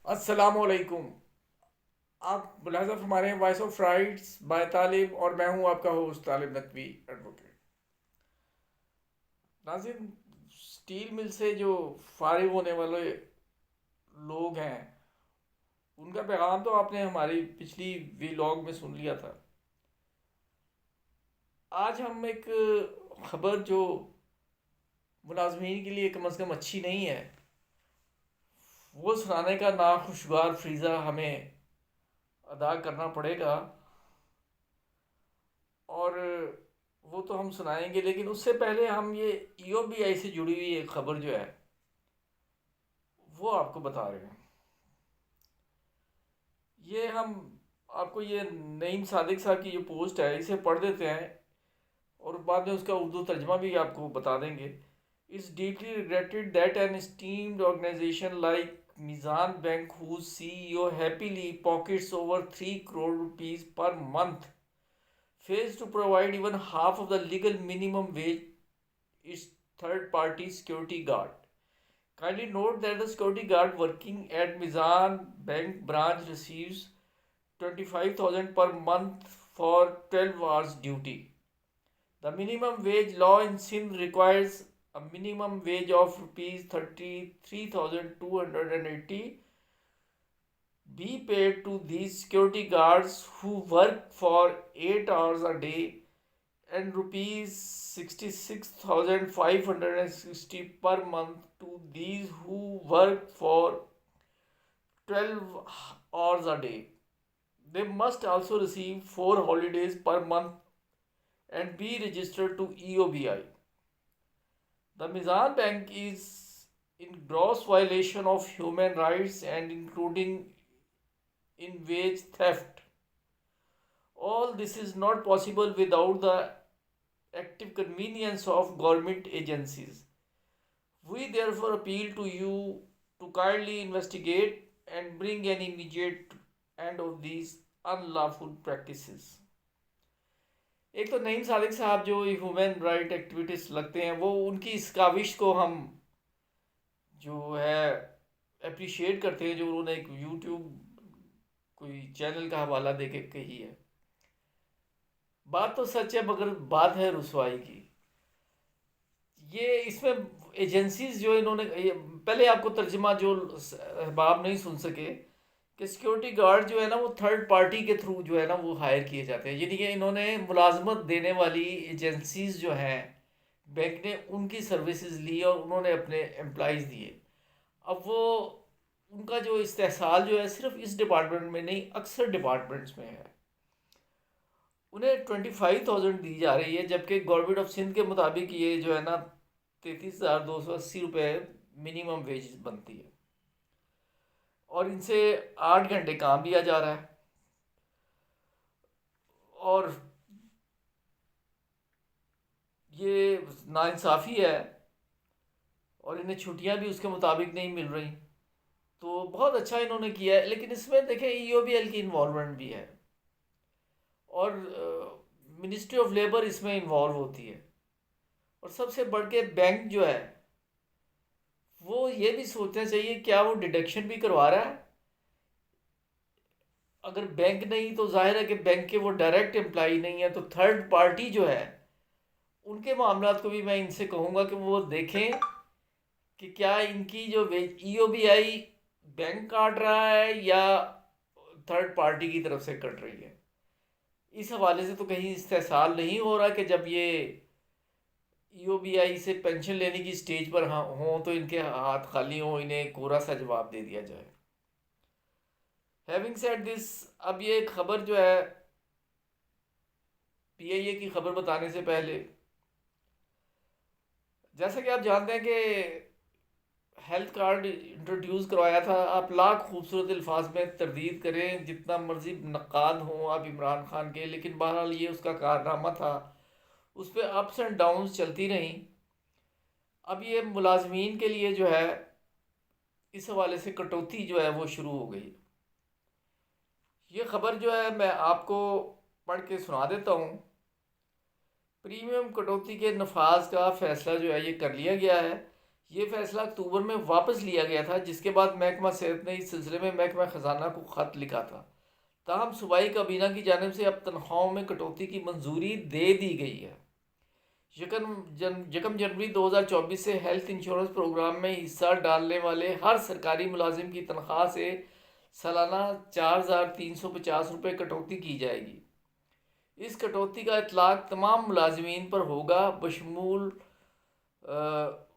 السلام علیکم. آپ ملاحظہ ہمارے وائس آف رائٹس بائے طالب، اور میں ہوں آپ کا ہوسٹ طالب نقوی ایڈوکیٹ. ناظرین، اسٹیل مل سے جو فارغ ہونے والے لوگ ہیں ان کا پیغام تو آپ نے ہماری پچھلی ویلاگ میں سن لیا تھا. آج ہم ایک خبر جو ملازمین کے لیے کم از کم اچھی نہیں ہے وہ سنانے کا ناخوشگوار فریضہ ہمیں ادا کرنا پڑے گا، اور وہ تو ہم سنائیں گے، لیکن اس سے پہلے ہم یہ ای او بی آئی سے جڑی ہوئی ایک خبر جو ہے وہ آپ کو بتا رہے ہیں. یہ ہم آپ کو یہ نعیم صادق صاحب کی جو پوسٹ ہے اسے پڑھ دیتے ہیں، اور بعد میں اس کا اردو ترجمہ بھی آپ کو بتا دیں گے. It's deeply regretted that an esteemed organization like Mizan Bank, whose CEO happily pockets over 3 crore rupees per month, fails to provide even half of the legal minimum wage its third-party security guard. Kindly note that the security guard working at Mizan Bank branch receives 25,000 per month for 12 hours duty. The minimum wage law in Sindh requires a minimum wage of rupees 33,280 be paid to these security guards who work for 8 hours a day, and rupees 66,560 per month to these who work for 12 hours a day. They must also receive 4 holidays per month and be registered to EOBI. The Mizan Bank is in gross violation of human rights and including in wage theft. All this is not possible without the active convenience of government agencies. We therefore appeal to you to kindly investigate and bring an immediate end of these unlawful practices. ایک تو نعیم صادق صاحب جو human right activist لگتے ہیں، وہ ان کی اس کاوش کو ہم جو ہے اپریشیٹ کرتے ہیں جو انہوں نے ایک یوٹیوب کوئی چینل کا حوالہ دے کے کہی ہے. بات تو سچ ہے مگر بات ہے رسوائی کی. یہ اس میں ایجنسیز جو انہوں نے پہلے آپ کو ترجمہ جو احباب نہیں سن سکے کہ سیکیورٹی گارڈ جو ہے نا وہ تھرڈ پارٹی کے تھرو جو ہے نا وہ ہائر کیے جاتے ہیں، یعنی کہ انہوں نے ملازمت دینے والی ایجنسیز جو ہیں بینک نے ان کی سروسز لی اور انہوں نے اپنے امپلائیز دیے. اب وہ ان کا جو استحصال جو ہے صرف اس ڈپارٹمنٹ میں نہیں اکثر ڈپارٹمنٹس میں ہے. انہیں 25,000 دی جا رہی ہے، جبکہ گورنمنٹ آف سندھ کے مطابق یہ جو ہے نا 33,280 روپے منیمم ویج بنتی ہے، اور ان سے 8 گھنٹے کام لیا جا رہا ہے، اور یہ ناانصافی ہے، اور انہیں چھٹیاں بھی اس کے مطابق نہیں مل رہی. تو بہت اچھا انہوں نے کیا ہے، لیکن اس میں دیکھیں ای او بی ایل کی انوالومنٹ بھی ہے، اور منسٹری آف لیبر اس میں انوالو ہوتی ہے، اور سب سے بڑھ کے بینک جو ہے وہ یہ بھی سوچنا چاہیے کیا وہ ڈیڈکشن بھی کروا رہا ہے. اگر بینک نہیں تو ظاہر ہے کہ بینک کے وہ ڈائریکٹ امپلائی نہیں ہے، تو تھرڈ پارٹی جو ہے ان کے معاملات کو بھی میں ان سے کہوں گا کہ وہ دیکھیں کہ کیا ان کی جو ای او بی آئی بینک کاٹ رہا ہے یا تھرڈ پارٹی کی طرف سے کٹ رہی ہے. اس حوالے سے تو کہیں استحصال نہیں ہو رہا کہ جب یہ ای او بی آئی سے پینشن لینے کی سٹیج پر ہوں تو ان کے ہاتھ خالی ہوں، انہیں کورا سا جواب دے دیا جائے. ہیونگ سیڈ دس، اب یہ خبر جو ہے پی آئی اے کی خبر بتانے سے پہلے، جیسا کہ آپ جانتے ہیں کہ ہیلتھ کارڈ انٹروڈیوس کروایا تھا. آپ لاکھ خوبصورت الفاظ میں تردید کریں، جتنا مرضی نقاد ہوں آپ عمران خان کے، لیکن بہرحال یہ اس کا کارنامہ تھا، اس پہ اپس اینڈ ڈاؤنز چلتی رہیں. اب یہ ملازمین کے لیے جو ہے اس حوالے سے کٹوتی جو ہے وہ شروع ہو گئی. یہ خبر جو ہے میں آپ کو پڑھ کے سنا دیتا ہوں. پریمیم کٹوتی کے نفاذ کا فیصلہ جو ہے یہ کر لیا گیا ہے. یہ فیصلہ اکتوبر میں واپس لیا گیا تھا، جس کے بعد محکمہ صحت نے اس سلسلے میں محکمہ خزانہ کو خط لکھا تھا۔ تاہم صوبائی کابینہ کی جانب سے اب تنخواہوں میں کٹوتی کی منظوری دے دی گئی ہے۔ یکم جنوری 2024 سے ہیلتھ انشورنس پروگرام میں حصہ ڈالنے والے ہر سرکاری ملازم کی تنخواہ سے سالانہ 4,350 روپے کٹوتی کی جائے گی۔ اس کٹوتی کا اطلاق تمام ملازمین پر ہوگا، بشمول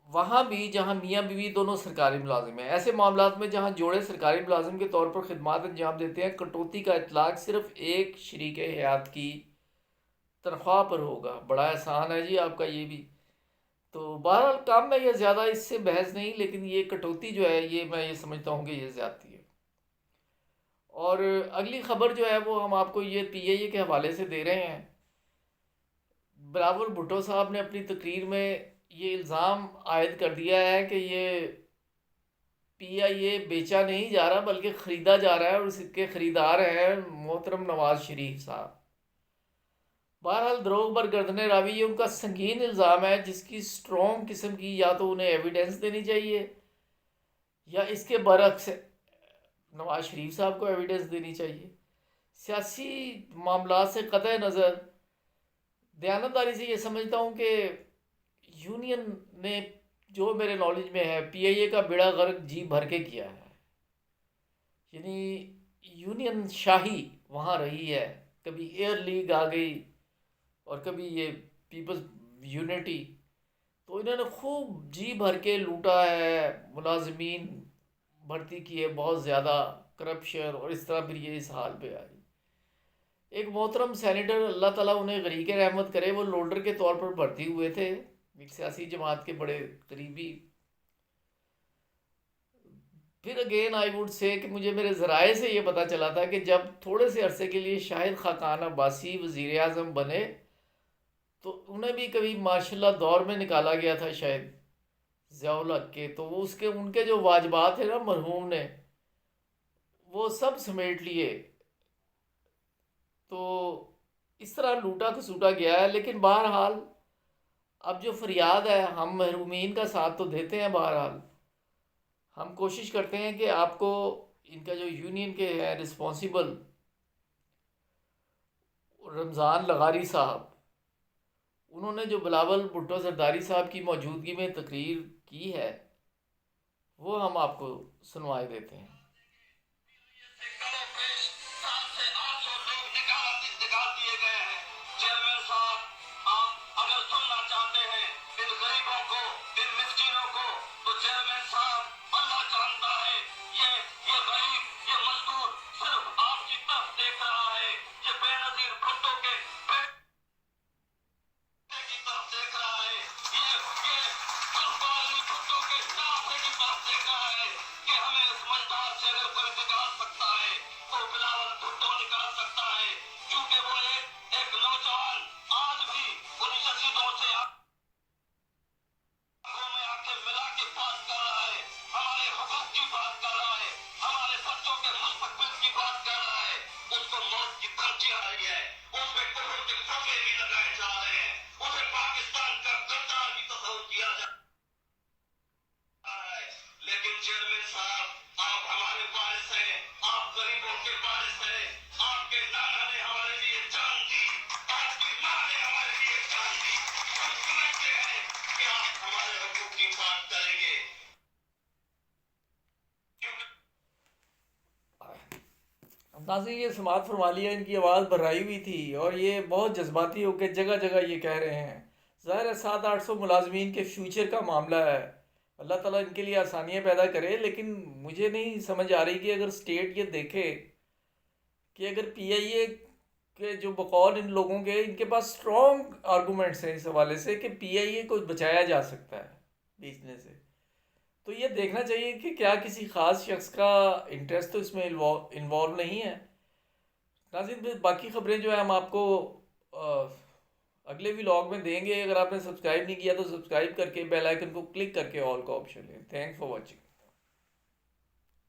وہاں بھی جہاں میاں بیوی دونوں سرکاری ملازم ہیں۔ ایسے معاملات میں جہاں جوڑے سرکاری ملازم کے طور پر خدمات انجام دیتے ہیں، کٹوتی کا اطلاق صرف ایک شریک حیات کی تنخواہ پر ہوگا۔ بڑا احسان ہے جی آپ کا یہ بھی۔ تو بہرحال کم ہے یا زیادہ اس سے بحث نہیں، لیکن یہ کٹوتی جو ہے یہ میں یہ سمجھتا ہوں کہ یہ زیادتی ہے۔ اور اگلی خبر جو ہے وہ ہم آپ کو یہ پی اے کے حوالے سے دے رہے ہیں۔ بلاول بھٹو صاحب نے اپنی تقریر میں یہ الزام عائد کر دیا ہے کہ یہ پی آئی اے بیچا نہیں جا رہا بلکہ خریدا جا رہا ہے، اور اس کے خریدار ہیں محترم نواز شریف صاحب۔ بہرحال دروغ برگردن راوی یہ ان کا سنگین الزام ہے، جس کی سٹرونگ قسم کی یا تو انہیں ایویڈنس دینی چاہیے، یا اس کے برعکس نواز شریف صاحب کو ایویڈنس دینی چاہیے۔ سیاسی معاملات سے قطع نظر دیانتداری سے یہ سمجھتا ہوں کہ یونین نے جو میرے نالج میں ہے پی آئی اے کا بیڑا غرق جی بھر کے کیا ہے۔ یعنی یونین شاہی وہاں رہی ہے، کبھی ایئر لیگ آ گئی اور کبھی یہ پیپلز یونٹی، تو انہوں نے خوب جی بھر کے لوٹا ہے، ملازمین بھرتی کیے، بہت زیادہ کرپشن، اور اس طرح پھر یہ اس حال پہ آئی۔ ایک محترم سینیٹر، اللہ تعالیٰ انہیں غریق رحمت کرے، وہ لوڈر کے طور پر بھرتی ہوئے تھے، ایک سیاسی جماعت کے بڑے قریبی۔ پھر اگین آئی ووڈ سے کہ مجھے میرے ذرائع سے یہ پتہ چلا تھا کہ جب تھوڑے سے عرصے کے لیے شاہد خاقان عباسی وزیر اعظم بنے تو انہیں بھی کبھی ماشاء اللہ دور میں نکالا گیا تھا شاید ضیاء الحق کے، تو وہ ان کے جو واجبات تھے نا مرحوم نے وہ سب سمیٹ لیے، تو اس طرح لوٹا کھسوٹا گیا ہے۔ لیکن بہرحال اب جو فریاد ہے، ہم محرومین کا ساتھ تو دیتے ہیں، بہرحال ہم کوشش کرتے ہیں کہ آپ کو ان کا جو یونین کے ہیں رسپانسیبل رمضان لغاری صاحب، انہوں نے جو بلاول بھٹو زرداری صاحب کی موجودگی میں تقریر کی ہے وہ ہم آپ کو سنوائے دیتے ہیں۔ ناظرین یہ سماعت فرما لیا، ان کی آواز بھرائی ہوئی تھی اور یہ بہت جذباتی ہو کے جگہ جگہ یہ کہہ رہے ہیں۔ ظاہر ہے 700-800 ملازمین کے فیوچر کا معاملہ ہے، اللہ تعالیٰ ان کے لیے آسانیاں پیدا کرے، لیکن مجھے نہیں سمجھ آ رہی کہ اگر اسٹیٹ یہ دیکھے کہ اگر پی آئی اے کے جو بقول ان لوگوں کے ان کے پاس اسٹرانگ آرگومنٹس ہیں اس حوالے سے کہ پی آئی اے کو بچایا جا سکتا ہے بیچنے سے، تو یہ دیکھنا چاہیے کہ کیا کسی خاص شخص کا انٹرسٹ تو اس میں انوالو نہیں ہے۔ ناظرین باقی خبریں جو ہیں ہم آپ کو اگلے ولاگ میں دیں گے۔ اگر آپ نے سبسکرائب نہیں کیا تو سبسکرائب کر کے بیل آئیکن کو کلک کر کے آل کا آپشن لیں۔ Thanks for watching.